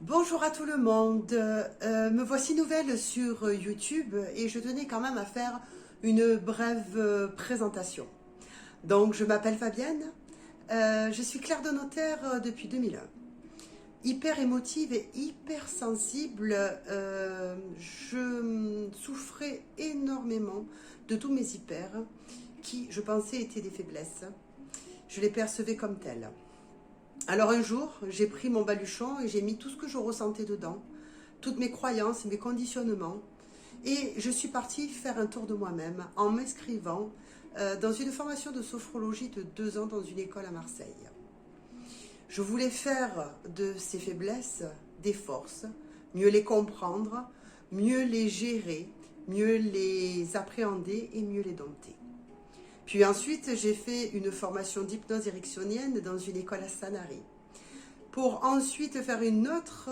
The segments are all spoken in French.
Bonjour à tout le monde, me voici nouvelle sur YouTube et je tenais quand même à faire une brève présentation. Donc je m'appelle Fabienne, je suis clerc de notaire depuis 2001. Hyper émotive et hyper sensible, je souffrais énormément de tous mes hyper qui je pensais étaient des faiblesses. Je les percevais comme telles. Alors un jour, j'ai pris mon baluchon et j'ai mis tout ce que je ressentais dedans, toutes mes croyances, mes conditionnements, et je suis partie faire un tour de moi-même en m'inscrivant dans une formation de sophrologie de 2 ans dans une école à Marseille. Je voulais faire de ces faiblesses des forces, mieux les comprendre, mieux les gérer, mieux les appréhender et mieux les dompter. Puis ensuite, j'ai fait une formation d'hypnose ericksonienne dans une école à Sanary, pour ensuite faire une autre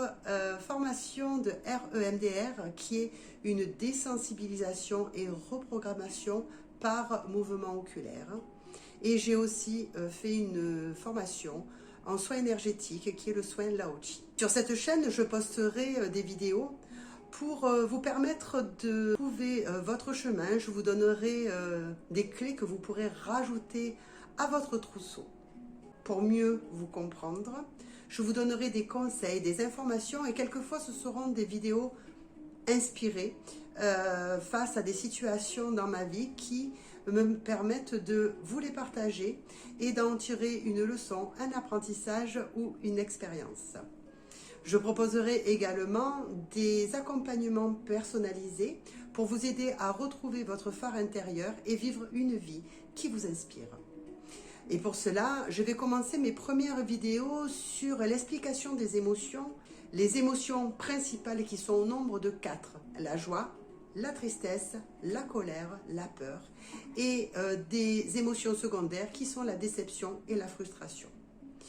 formation de REMDR, qui est une désensibilisation et reprogrammation par mouvement oculaire. Et j'ai aussi fait une formation en soins énergétiques, qui est le soin Lao-Chi. Sur cette chaîne, je posterai des vidéos pour vous permettre de trouver votre chemin. Je vous donnerai des clés que vous pourrez rajouter à votre trousseau pour mieux vous comprendre. Je vous donnerai des conseils, des informations et quelquefois ce seront des vidéos inspirées face à des situations dans ma vie qui me permettent de vous les partager et d'en tirer une leçon, un apprentissage ou une expérience. Je proposerai également des accompagnements personnalisés pour vous aider à retrouver votre phare intérieur et vivre une vie qui vous inspire. Et pour cela, je vais commencer mes premières vidéos sur l'explication des émotions, les émotions principales qui sont au nombre de 4. La joie, la tristesse, la colère, la peur et des émotions secondaires qui sont la déception et la frustration.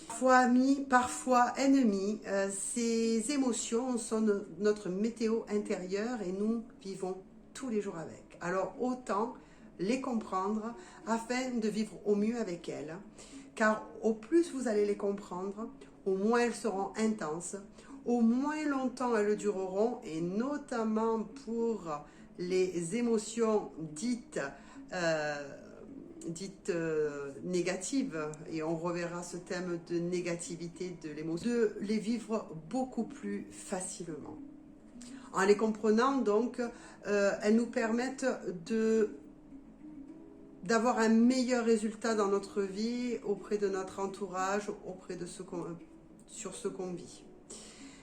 Parfois amis, parfois ennemis, ces émotions sont notre météo intérieure et nous vivons tous les jours avec. Alors autant les comprendre afin de vivre au mieux avec elles, car au plus vous allez les comprendre, au moins elles seront intenses, au moins longtemps elles dureront, et notamment pour les émotions dites négatives, et on reverra ce thème de négativité de l'émotion, de les vivre beaucoup plus facilement. En les comprenant donc, elles nous permettent d'avoir un meilleur résultat dans notre vie, auprès de notre entourage, auprès de sur ce qu'on vit.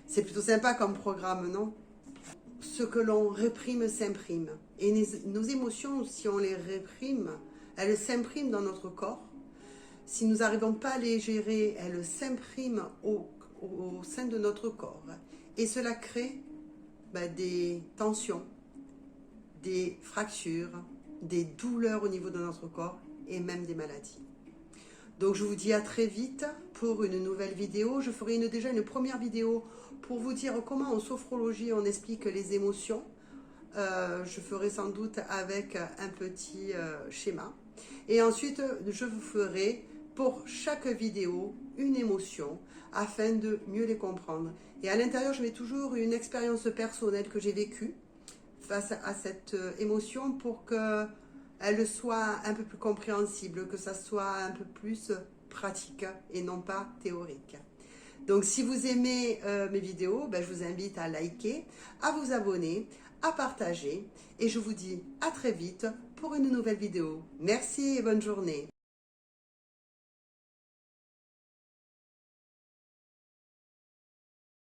C'est plutôt sympa comme programme, non? Ce que l'on réprime s'imprime. Et nos émotions, si on les réprime, elles s'impriment dans notre corps. Si nous n'arrivons pas à les gérer, elles s'impriment au sein de notre corps. Et cela crée des tensions, des fractures, des douleurs au niveau de notre corps et même des maladies. Donc je vous dis à très vite pour une nouvelle vidéo. Je ferai déjà une première vidéo pour vous dire comment en sophrologie on explique les émotions. Je ferai sans doute avec un petit schéma. Et ensuite je vous ferai pour chaque vidéo une émotion afin de mieux les comprendre. Et à l'intérieur je mets toujours une expérience personnelle que j'ai vécue face à cette émotion pour qu'elle soit un peu plus compréhensible, que ça soit un peu plus pratique et non pas théorique. Donc si vous aimez mes vidéos, je vous invite à liker, à vous abonner, à partager et je vous dis à très vite pour une nouvelle vidéo. Merci et bonne journée.